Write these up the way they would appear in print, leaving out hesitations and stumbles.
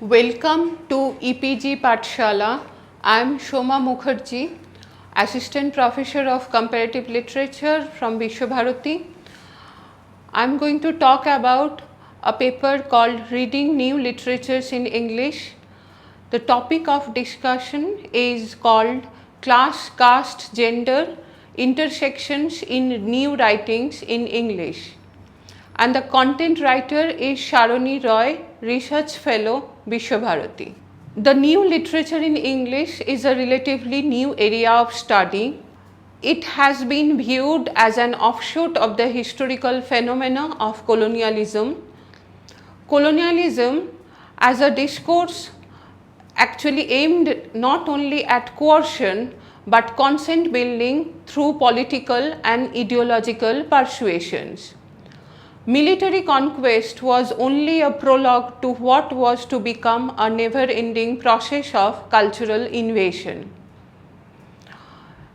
Welcome to EPG Pathshala. I am Shoma Mukherjee, Assistant Professor of Comparative Literature from Vishwabharati. I am going to talk about a paper called Reading New Literatures in English. The topic of discussion is called Class, Caste, Gender, Intersections in New Writings in English. And the content writer is Sharoni Roy, Research Fellow, Vishwabharati. The new literature in English is a relatively new area of study. It has been viewed as an offshoot of the historical phenomena of colonialism. Colonialism as a discourse actually aimed not only at coercion but consent building through political and ideological persuasions. Military conquest was only a prologue to what was to become a never-ending process of cultural invasion.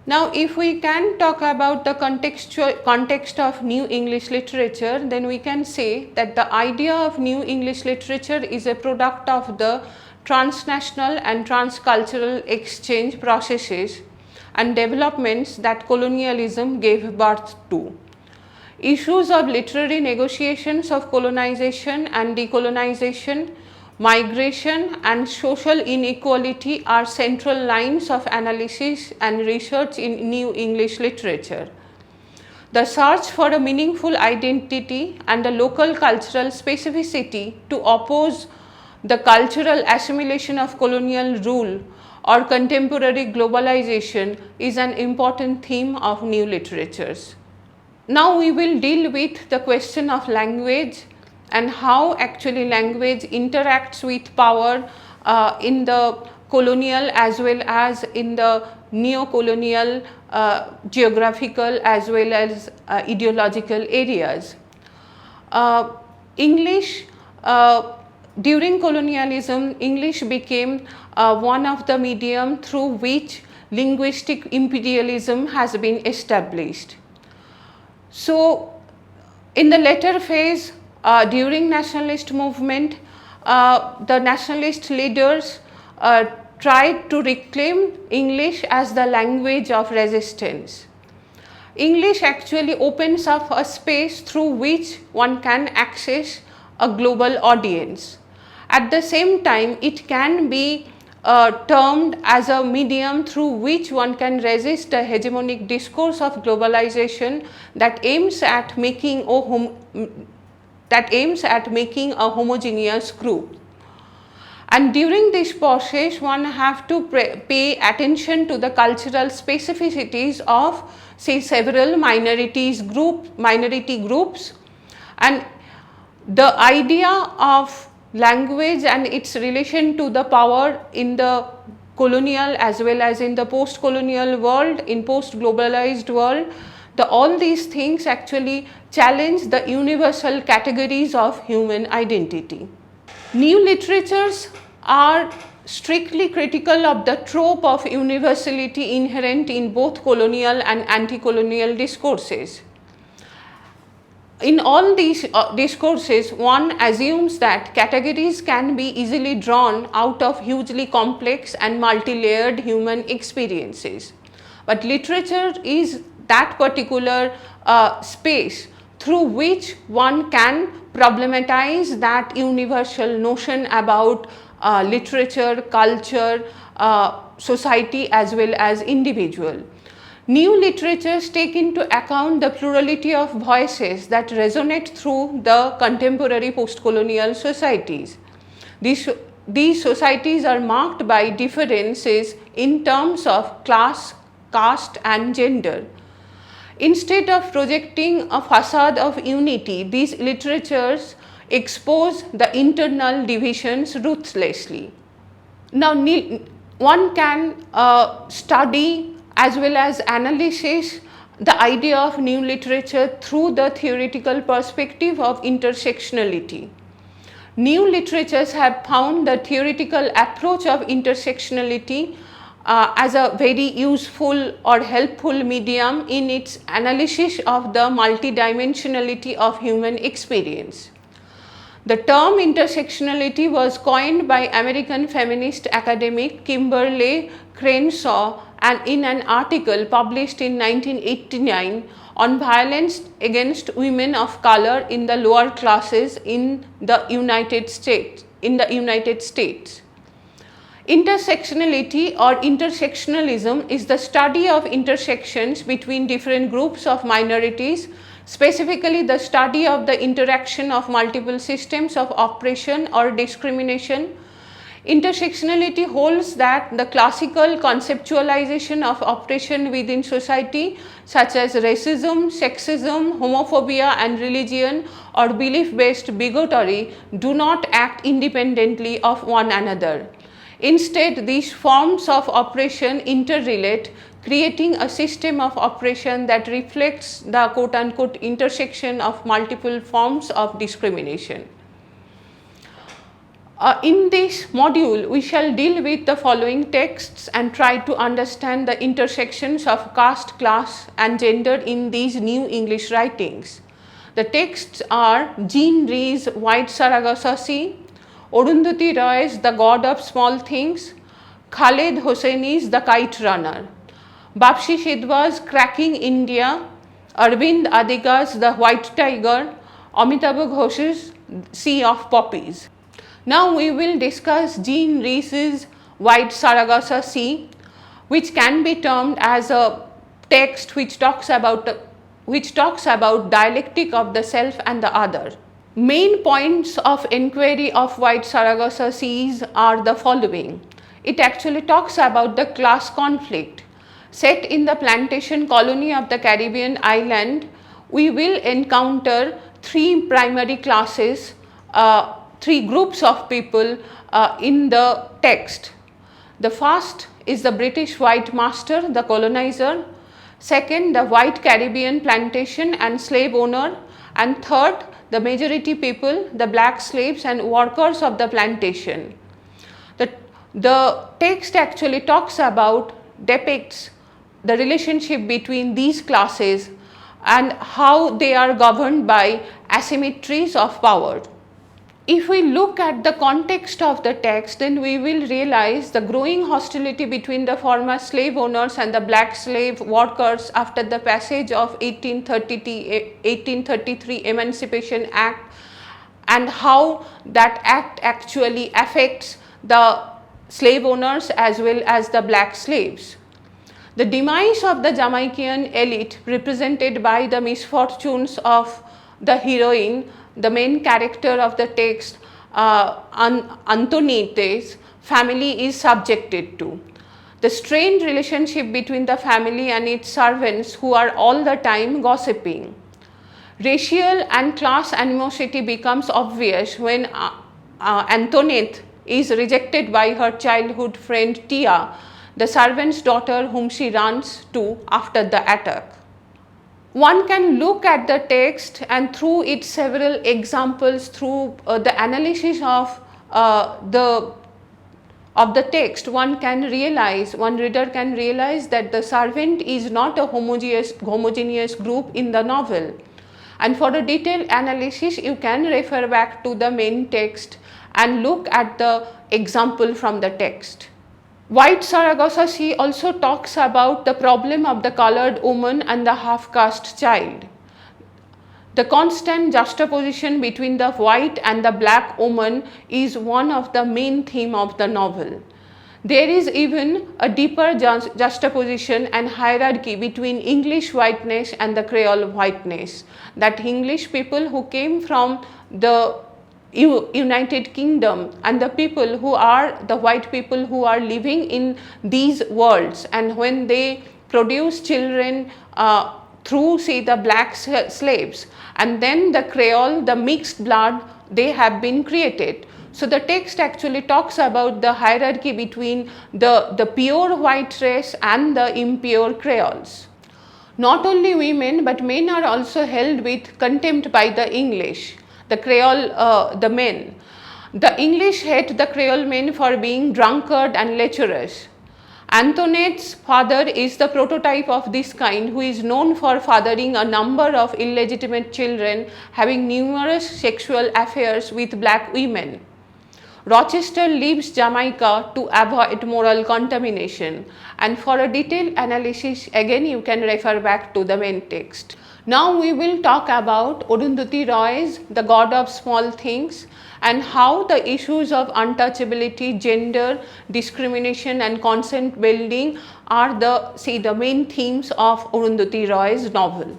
Now, if we can talk about the context of New English literature, then we can say that the idea of New English literature is a product of the transnational and transcultural exchange processes and developments that colonialism gave birth to. Issues of literary negotiations of colonization and decolonization, migration and social inequality are central lines of analysis and research in New English literature. The search for a meaningful identity and a local cultural specificity to oppose the cultural assimilation of colonial rule or contemporary globalization is an important theme of new literatures. Now we will deal with the question of language and how actually language interacts with power in the colonial as well as in the neo-colonial geographical as well as ideological areas. During colonialism, English became one of the medium through which linguistic imperialism has been established. So, in the later phase, during nationalist movement, the nationalist leaders tried to reclaim English as the language of resistance. English actually opens up a space through which one can access a global audience. At the same time, it can be termed as a medium through which one can resist the hegemonic discourse of globalization that aims at making a homogeneous group. And during this process, one have to pay attention to the cultural specificities of, say, several minority groups, and the idea of language and its relation to the power in the colonial as well as in the post-colonial world, in post-globalized world, all these things actually challenge the universal categories of human identity. New literatures are strictly critical of the trope of universality inherent in both colonial and anti-colonial discourses. In all these discourses, one assumes that categories can be easily drawn out of hugely complex and multi-layered human experiences. But literature is that particular space through which one can problematize that universal notion about literature, culture, society as well as individual. New literatures take into account the plurality of voices that resonate through the contemporary post-colonial societies. These societies are marked by differences in terms of class, caste and gender. Instead of projecting a facade of unity, these literatures expose the internal divisions ruthlessly. Now, one can study as well as analysis the idea of new literature through the theoretical perspective of intersectionality. New literatures have found the theoretical approach of intersectionality as a very useful or helpful medium in its analysis of the multidimensionality of human experience. The term intersectionality was coined by American feminist academic Kimberly Crenshaw and in an article published in 1989 on violence against women of color in the lower classes in the United States. Intersectionality or intersectionalism is the study of intersections between different groups of minorities, specifically the study of the interaction of multiple systems of oppression or discrimination. Intersectionality holds that the classical conceptualization of oppression within society, such as racism, sexism, homophobia and religion or belief-based bigotry, do not act independently of one another. Instead, these forms of oppression interrelate, creating a system of oppression that reflects the quote-unquote intersection of multiple forms of discrimination. In this module, we shall deal with the following texts and try to understand the intersections of caste, class and gender in these new English writings. The texts are Jean Rhys' White Sargasso Sea, Arundhati Roy's The God of Small Things, Khaled Hosseini's The Kite Runner, Bapsi Sidhwa's Cracking India, Arvind Adiga's The White Tiger, Amitav Ghosh's Sea of Poppies. Now we will discuss Jean Rhys's White Sargasso Sea, which can be termed as a text which talks about dialectic of the self and the other. Main points of enquiry of White Sargasso Seas are the following. It actually talks about the class conflict. Set in the plantation colony of the Caribbean island, we will encounter three primary classes, three groups of people in the text. The first is the British white master, the colonizer. Second, the white Caribbean plantation and slave owner. And third, the majority people, the black slaves and workers of the plantation. The text actually depicts the relationship between these classes and how they are governed by asymmetries of power. If we look at the context of the text, then we will realize the growing hostility between the former slave owners and the black slave workers after the passage of 1833 Emancipation Act, and how that act actually affects the slave owners as well as the black slaves. The demise of the Jamaican elite, represented by the misfortunes of the heroine, the main character of the text, Antoinette's family, is subjected to. The strained relationship between the family and its servants, who are all the time gossiping. Racial and class animosity becomes obvious when Antoinette is rejected by her childhood friend Tia, the servant's daughter whom she runs to after the attack. One can look at the text and through its several examples, through the analysis of the text, one reader can realize that the servant is not a homogeneous group in the novel. And for a detailed analysis, you can refer back to the main text and look at the example from the text. White Sargasso Sea also talks about the problem of the colored woman and the half-caste child. The constant juxtaposition between the white and the black woman is one of the main themes of the novel. There is even a deeper juxtaposition and hierarchy between English whiteness and the Creole whiteness, that English people who came from the United Kingdom and the people who are the white people who are living in these worlds, and when they produce children through, say, the black slaves, and then the Creole, the mixed blood, they have been created. So the text actually talks about the hierarchy between the pure white race and the impure Creoles. Not only women but men are also held with contempt by the English. The Creole, the men. The English hate the Creole men for being drunkard and lecherous. Antoinette's father is the prototype of this kind, who is known for fathering a number of illegitimate children, having numerous sexual affairs with black women. Rochester leaves Jamaica to avoid moral contamination, and for a detailed analysis again you can refer back to the main text. Now we will talk about Arundhati Roy's The God of Small Things, and how the issues of untouchability, gender, discrimination and consent building are the main themes of Arundhati Roy's novel.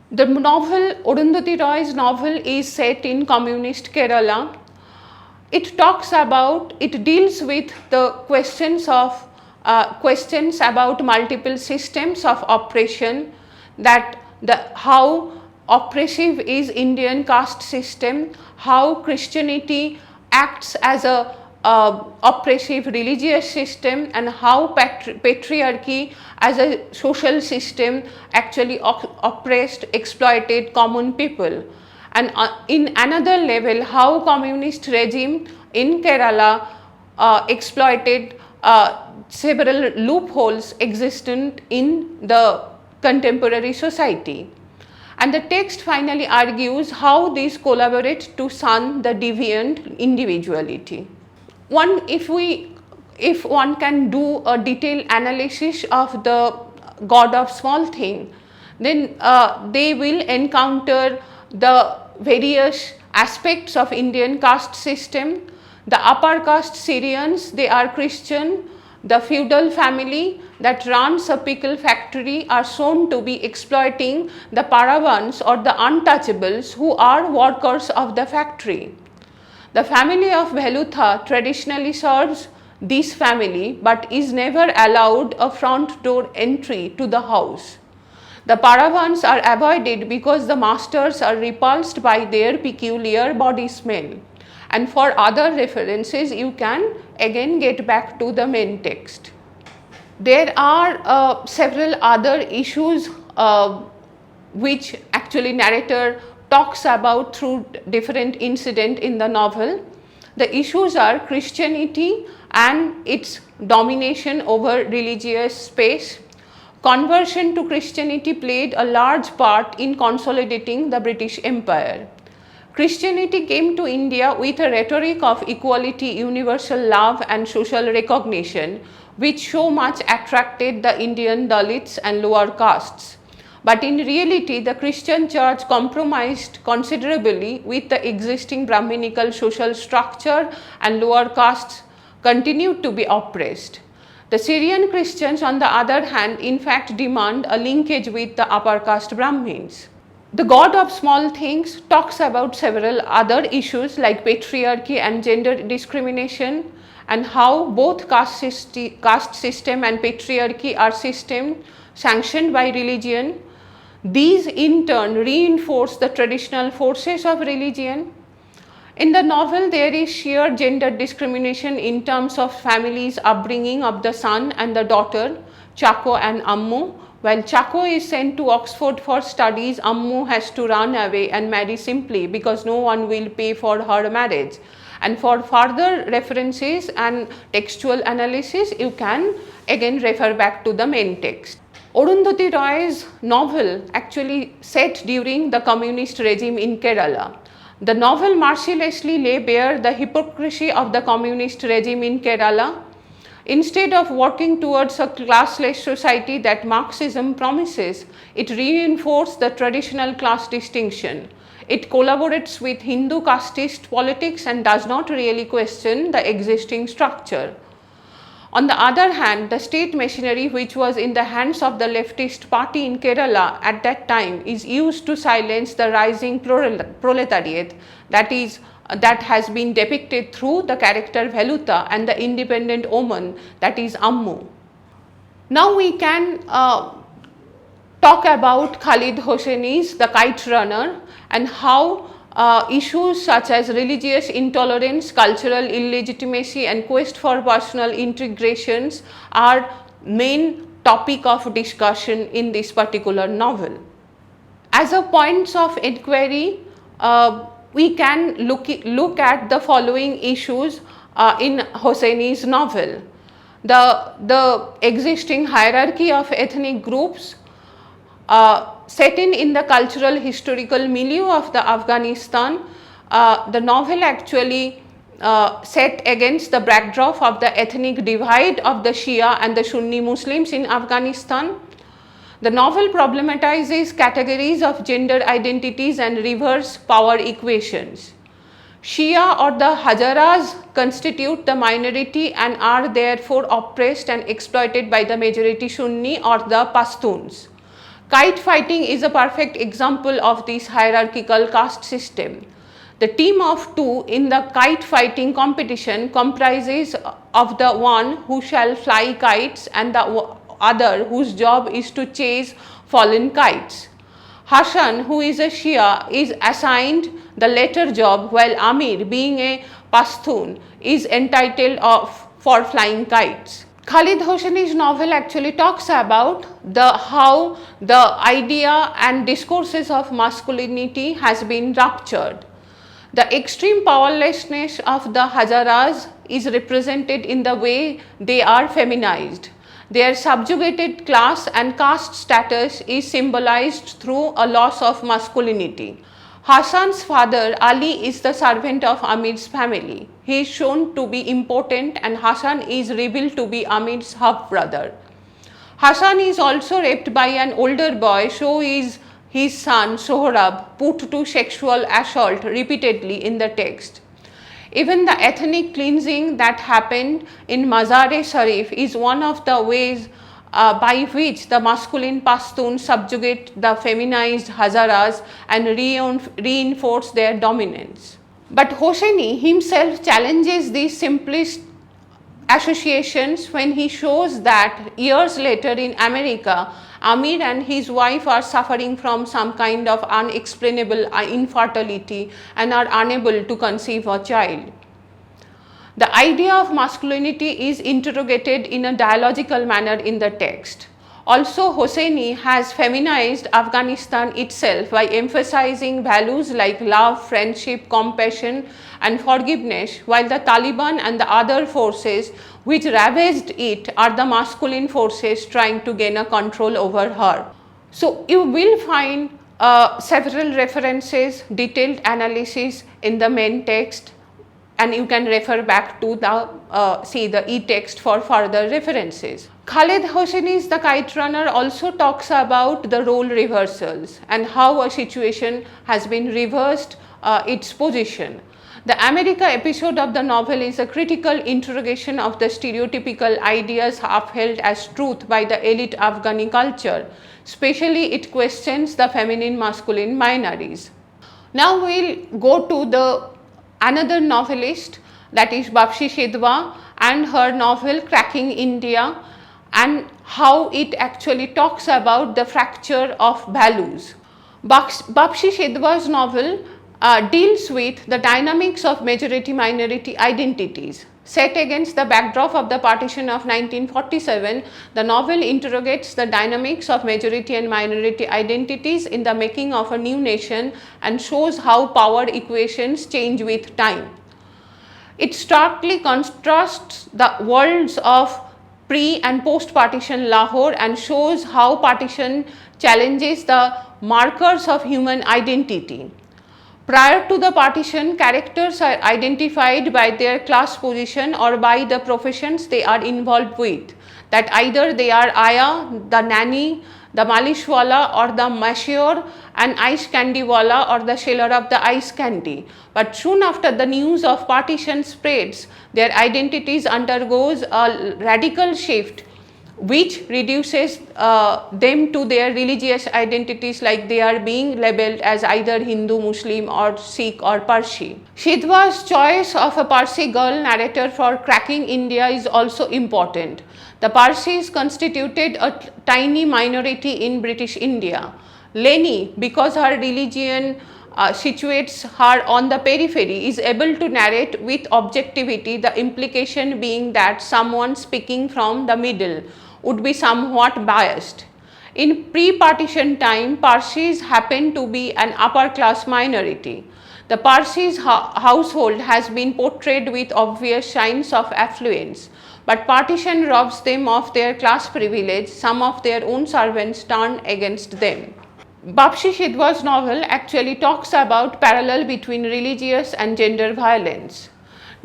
The novel, Arundhati Roy's novel, is set in communist Kerala. It deals with the questions about multiple systems of oppression, how oppressive is Indian caste system, how Christianity acts as a oppressive religious system, and how patriarchy as a social system actually oppressed, exploited common people. And in another level, how communist regime in Kerala exploited several loopholes existent in the contemporary society. And the text finally argues how these collaborate to shun the deviant individuality. If one can do a detailed analysis of the God of Small Thing, then they will encounter the various aspects of Indian caste system. The upper caste Syrians, they are Christian. The feudal family that runs a pickle factory are shown to be exploiting the paravans or the untouchables, who are workers of the factory. The family of Velutha traditionally serves this family but is never allowed a front door entry to the house. The paravans are avoided because the masters are repulsed by their peculiar body smell. And for other references, you can again get back to the main text. There are several other issues which actually narrator talks about through different incidents in the novel. The issues are Christianity and its domination over religious space. Conversion to Christianity played a large part in consolidating the British Empire. Christianity came to India with a rhetoric of equality, universal love and social recognition, which so much attracted the Indian Dalits and lower castes. But in reality, the Christian church compromised considerably with the existing Brahminical social structure, and lower castes continued to be oppressed. The Syrian Christians, on the other hand, in fact demand a linkage with the upper caste Brahmins. The God of Small Things talks about several other issues like patriarchy and gender discrimination, and how both caste system and patriarchy are systems sanctioned by religion. These in turn reinforce the traditional forces of religion. In the novel, there is sheer gender discrimination in terms of families' upbringing of the son and the daughter, Chako and Ammu. While Chako is sent to Oxford for studies, Ammu has to run away and marry simply because no one will pay for her marriage. And for further references and textual analysis, you can again refer back to the main text. Arundhati Roy's novel actually set during the communist regime in Kerala. The novel mercilessly lay bare the hypocrisy of the communist regime in Kerala. Instead of working towards a classless society that Marxism promises, it reinforced the traditional class distinction. It collaborates with Hindu casteist politics and does not really question the existing structure. On the other hand, the state machinery, which was in the hands of the leftist party in Kerala at that time, is used to silence the rising proletariat that has been depicted through the character Velutha and the independent woman, that is Ammu. Now we can talk about Khaled Hosseini's The Kite Runner, and how issues such as religious intolerance, cultural illegitimacy and quest for personal integrations are main topic of discussion in this particular novel. As a points of inquiry, we can look at the following issues in Hosseini's novel. the existing hierarchy of ethnic groups set in the cultural historical milieu of the Afghanistan. The novel actually set against the backdrop of the ethnic divide of the Shia and the Sunni Muslims in Afghanistan. The novel problematizes categories of gender identities and reverse power equations. Shia or the Hazaras constitute the minority and are therefore oppressed and exploited by the majority Sunni or the Pashtuns. Kite fighting is a perfect example of this hierarchical caste system. The team of two in the kite fighting competition comprises of the one who shall fly kites and the other whose job is to chase fallen kites. Hassan, who is a Shia, is assigned the latter job, while Amir, being a Pashtun, is entitled for flying kites. Khaled Hosseini's novel actually talks about how the idea and discourses of masculinity has been ruptured. The extreme powerlessness of the Hazaras is represented in the way they are feminized. Their subjugated class and caste status is symbolized through a loss of masculinity. Hassan's father Ali is the servant of Amir's family. He is shown to be important and Hassan is revealed to be Amir's half-brother. Hassan is also raped by an older boy, so is his son Sohrab put to sexual assault repeatedly in the text. Even the ethnic cleansing that happened in Mazar-e-Sharif is one of the ways by which the masculine Pashtuns subjugate the feminized Hazaras and reinforce their dominance. But Hosseini himself challenges these simplest associations when he shows that years later in America, Amir and his wife are suffering from some kind of unexplainable infertility and are unable to conceive a child. The idea of masculinity is interrogated in a dialogical manner in the text. Also, Hosseini has feminized Afghanistan itself by emphasizing values like love, friendship, compassion and forgiveness, while the Taliban and the other forces which ravaged it are the masculine forces trying to gain a control over her. So, you will find several references, detailed analysis in the main text, and you can refer back to the e-text for further references. Khaled Hosseini's The Kite Runner also talks about the role reversals and how a situation has been reversed its position. The America episode of the novel is a critical interrogation of the stereotypical ideas upheld as truth by the elite Afghani culture. Especially it questions the feminine masculine binaries. Now we will go to another novelist, that is Bapsi Sidhwa, and her novel Cracking India, and how it actually talks about the fracture of values. Bapsi Sidhwa's novel deals with the dynamics of majority-minority identities. Set against the backdrop of the partition of 1947, the novel interrogates the dynamics of majority and minority identities in the making of a new nation and shows how power equations change with time. It starkly contrasts the worlds of pre- and post-partition Lahore and shows how partition challenges the markers of human identity. Prior to the partition, characters are identified by their class position or by the professions they are involved with, that either they are Aya, the nanny, the malishwala or the mashior, and ice candy wala or the seller of the ice candy. But soon after the news of partition spreads, their identities undergoes a radical shift which reduces them to their religious identities, like they are being labeled as either Hindu, Muslim or Sikh or Parsi. Sidhwa's choice of a Parsi girl narrator for Cracking India is also important. The Parsis constituted a tiny minority in British India. Leni, because her religion situates her on the periphery, is able to narrate with objectivity, the implication being that someone speaking from the middle would be somewhat biased. In pre-partition time, Parsis happen to be an upper class minority. The Parsis household has been portrayed with obvious signs of affluence. but partition robs them of their class privilege. Some of their own servants turn against them. Bapsi Sidhwa's novel actually talks about parallel between religious and gender violence.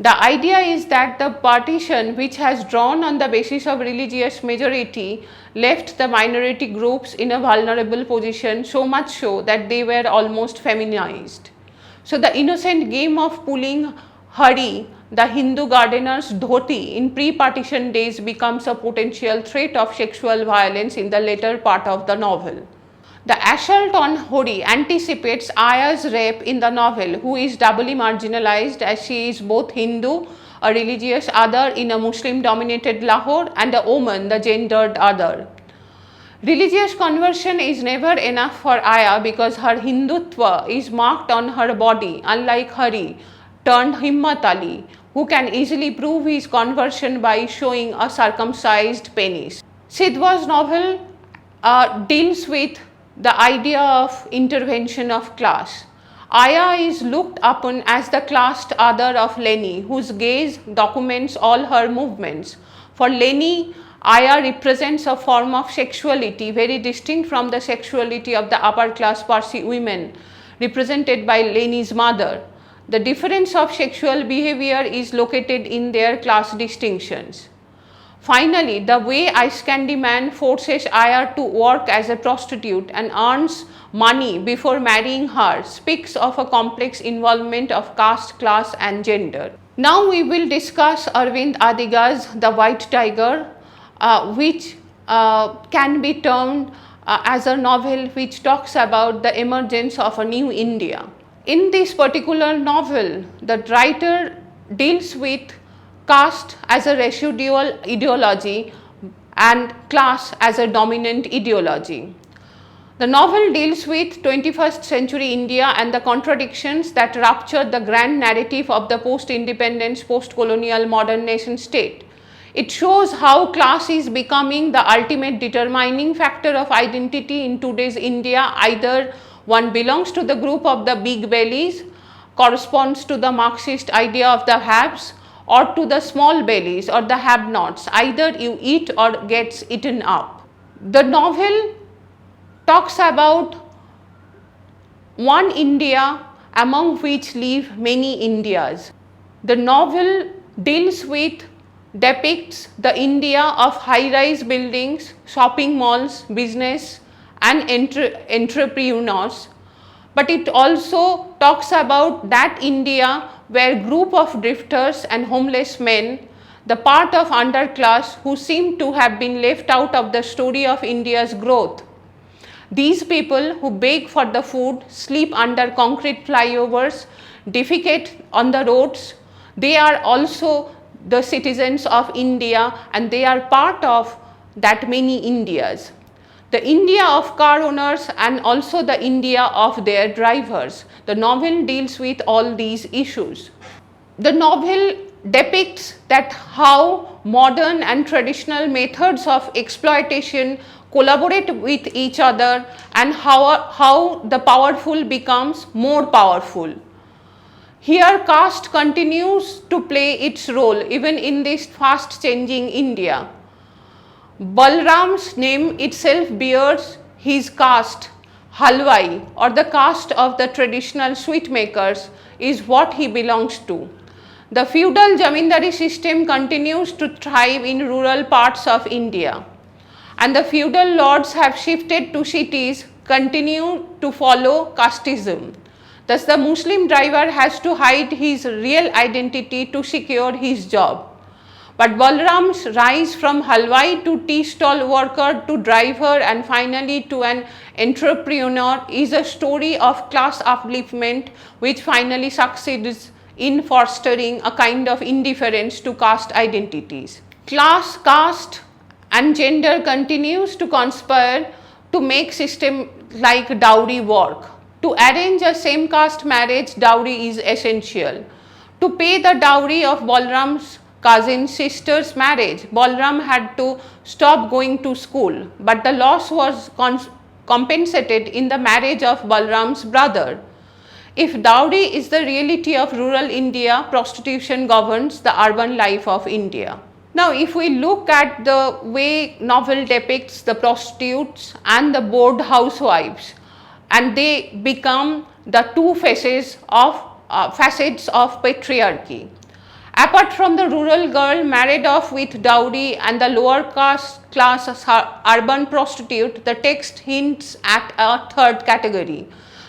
The idea is that the partition, which has drawn on the basis of religious majority, left the minority groups in a vulnerable position, so much so that they were almost feminized. So the innocent game of pulling Hari, the Hindu gardener's dhoti, in pre-partition days becomes a potential threat of sexual violence in the later part of the novel. The assault on Hori anticipates Aya's rape in the novel, who is doubly marginalized as she is both Hindu, a religious other in a Muslim-dominated Lahore, and a woman, the gendered other. Religious conversion is never enough for Aya because her Hindutva is marked on her body, unlike Hari, turned Himmat Ali, who can easily prove his conversion by showing a circumcised penis. Sidhwa's novel deals with the idea of intervention of class. Aya is looked upon as the classed other of Leni, whose gaze documents all her movements. For Leni, Aya represents a form of sexuality very distinct from the sexuality of the upper class Parsi women, represented by Leni's mother. The difference of sexual behavior is located in their class distinctions. Finally, the way Ice Candy Man forces Aya to work as a prostitute and earns money before marrying her speaks of a complex involvement of caste, class and gender. Now we will discuss Arvind Adiga's The White Tiger, which can be termed as a novel which talks about the emergence of a new India. In this particular novel, the writer deals with caste as a residual ideology and class as a dominant ideology. The novel deals with 21st century India and the contradictions that rupture the grand narrative of the post-independence, post-colonial modern nation state. It shows how class is becoming the ultimate determining factor of identity in today's India. Either one belongs to the group of the big bellies, corresponds to the Marxist idea of the haves, or to the small bellies or the have-nots. Either you eat or gets eaten up. The novel talks about one India among which live many Indias. The novel depicts the India of high-rise buildings, shopping malls, business and entrepreneurs. But it also talks about that India where group of drifters and homeless men, the part of underclass who seem to have been left out of the story of India's growth. These people who beg for the food, sleep under concrete flyovers, defecate on the roads, they are also the citizens of India and they are part of that many Indias. The India of car owners and also the India of their drivers. The novel deals with all these issues. The novel depicts that how modern and traditional methods of exploitation collaborate with each other and how the powerful becomes more powerful. Here caste continues to play its role even in this fast changing India. Balram's name itself bears his caste. Halwai, or the caste of the traditional sweet makers, is what he belongs to. The feudal zamindari system continues to thrive in rural parts of India, and the feudal lords have shifted to cities, continue to follow casteism. Thus, the Muslim driver has to hide his real identity to secure his job. But Balram's rise from halwai to tea stall worker to driver and finally to an entrepreneur is a story of class upliftment which finally succeeds in fostering a kind of indifference to caste identities. Class, caste and gender continues to conspire to make system like dowry work. To arrange a same caste marriage, dowry is essential. To pay the dowry of Balram's cousin sister's marriage, Balram had to stop going to school, but the loss was compensated in the marriage of Balram's brother. If dowry is the reality of rural India, prostitution governs the urban life of India. Now, if we look at the way novel depicts the prostitutes and the bored housewives, and they become the two facets of patriarchy. Apart from the rural girl married off with dowry and the lower class urban prostitute, the text hints at a third category.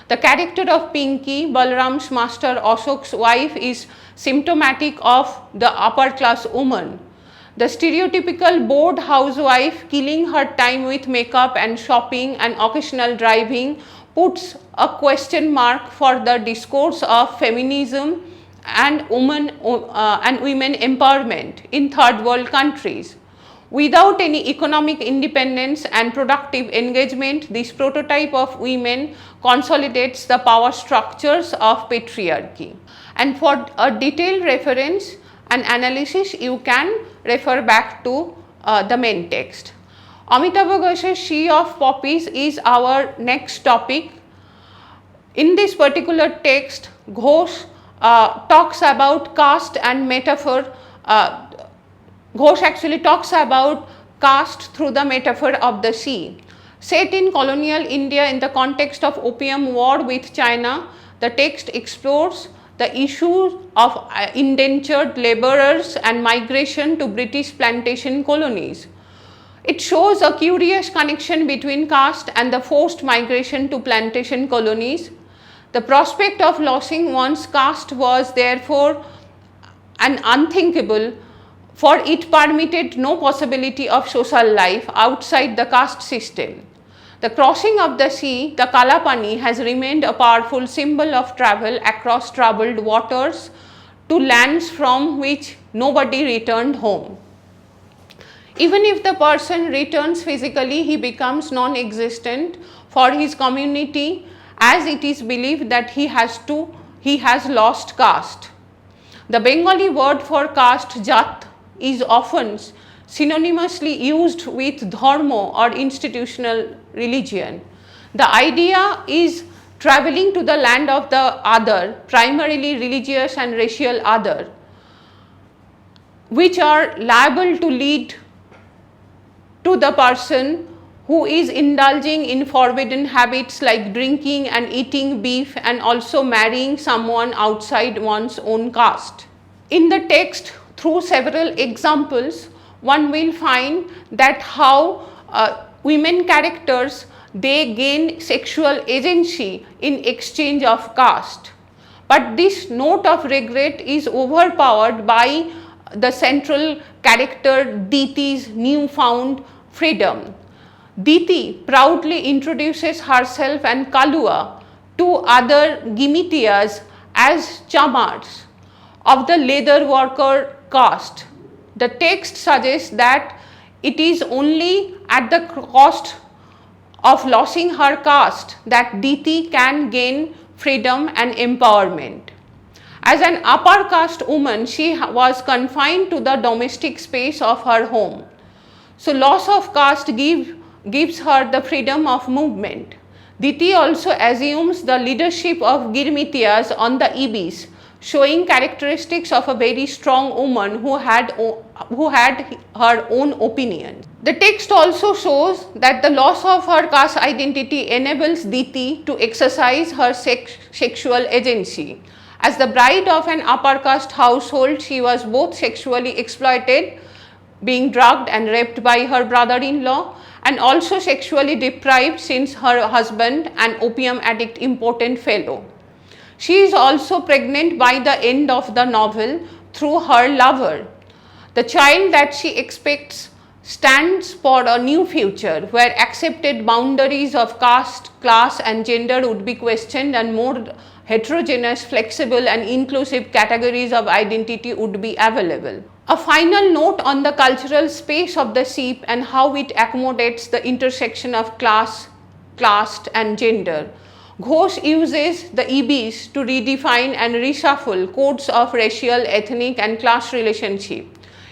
The character of Pinky, Balram's master Ashok's wife, is symptomatic of the upper class woman. The stereotypical bored housewife killing her time with makeup and shopping and occasional driving puts a question mark for the discourse of feminism and women empowerment in third world countries. Without any economic independence and productive engagement, this prototype of women consolidates the power structures of patriarchy. And for a detailed reference and analysis, you can refer back to the main text. Amitav Ghosh's She of Poppies is our next topic. In this particular text, Ghosh talks about caste and metaphor. Ghosh actually talks about caste through the metaphor of the sea. Set in colonial India in the context of opium war with China, the text explores the issue of indentured laborers and migration to British plantation colonies. It shows a curious connection between caste and the forced migration to plantation colonies. The prospect of losing one's caste was therefore an unthinkable, for it permitted no possibility of social life outside the caste system. The crossing of the sea, the Kalapani, has remained a powerful symbol of travel across troubled waters to lands from which nobody returned home. Even if the person returns physically, he becomes non-existent for his community, as it is believed that he has lost caste. The Bengali word for caste, jat, is often synonymously used with dharma or institutional religion. The idea is traveling to the land of the other, primarily religious and racial other, which are liable to lead to the person who is indulging in forbidden habits like drinking and eating beef and also marrying someone outside one's own caste. In the text, through several examples, one will find that how women characters, they gain sexual agency in exchange of caste. But this note of regret is overpowered by the central character Diti's newfound freedom. Diti proudly introduces herself and Kalua to other Gimitiyas as chamars of the leather worker caste. The text suggests that it is only at the cost of losing her caste that Diti can gain freedom and empowerment. As an upper caste woman, she was confined to the domestic space of her home. So loss of caste gives her the freedom of movement. Diti also assumes the leadership of Girmitiyas on the Ibis, showing characteristics of a very strong woman who had her own opinion. The text also shows that the loss of her caste identity enables Diti to exercise her sexual agency. As the bride of an upper caste household, she was both sexually exploited, being drugged and raped by her brother-in-law, and also sexually deprived since her husband, an opium addict impotent fellow. She is also pregnant by the end of the novel through her lover. The child that she expects stands for a new future where accepted boundaries of caste, class and gender would be questioned and more heterogeneous, flexible and inclusive categories of identity would be available. A final note on the cultural space of the seep and how it accommodates the intersection of class, caste and gender. Ghosh uses the Ibis to redefine and reshuffle codes of racial, ethnic and class relationship.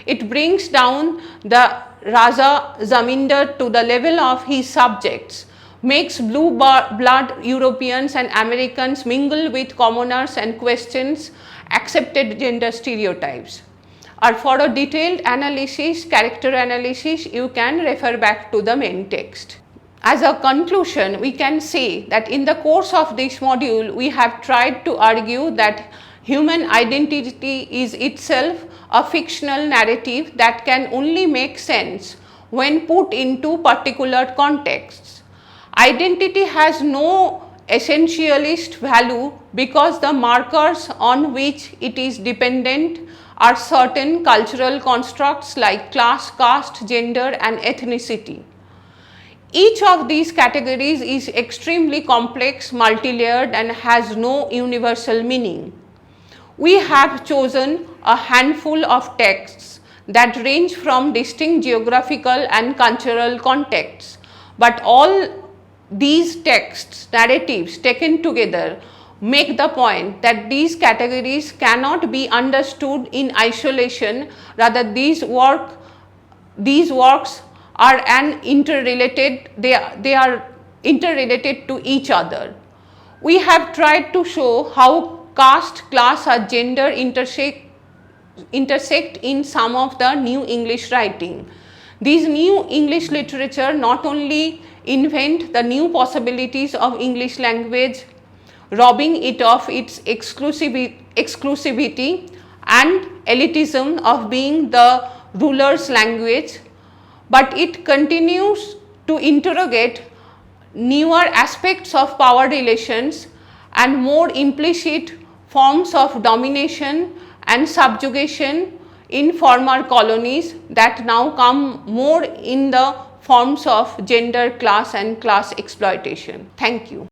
It brings down the Raja Zamindar to the level of his subjects, makes blue blood Europeans and Americans mingle with commoners and questions accepted gender stereotypes. or for a detailed analysis, character analysis, you can refer back to the main text. As a conclusion, we can say that in the course of this module, we have tried to argue that human identity is itself a fictional narrative that can only make sense when put into particular contexts. Identity has no essentialist value because the markers on which it is dependent are certain cultural constructs like class, caste, gender and ethnicity. Each of these categories is extremely complex, multi-layered and has no universal meaning. We have chosen a handful of texts that range from distinct geographical and cultural contexts, but all these texts, narratives taken together make the point that these categories cannot be understood in isolation. Rather, these works are interrelated, they are interrelated to each other. We have tried to show how caste, class or gender intersect in some of the New English writing. These New English literature not only invent the new possibilities of English language, robbing it of its exclusivity and elitism of being the ruler's language, but it continues to interrogate newer aspects of power relations and more implicit forms of domination and subjugation in former colonies that now come more in the forms of gender, class and class exploitation. Thank you.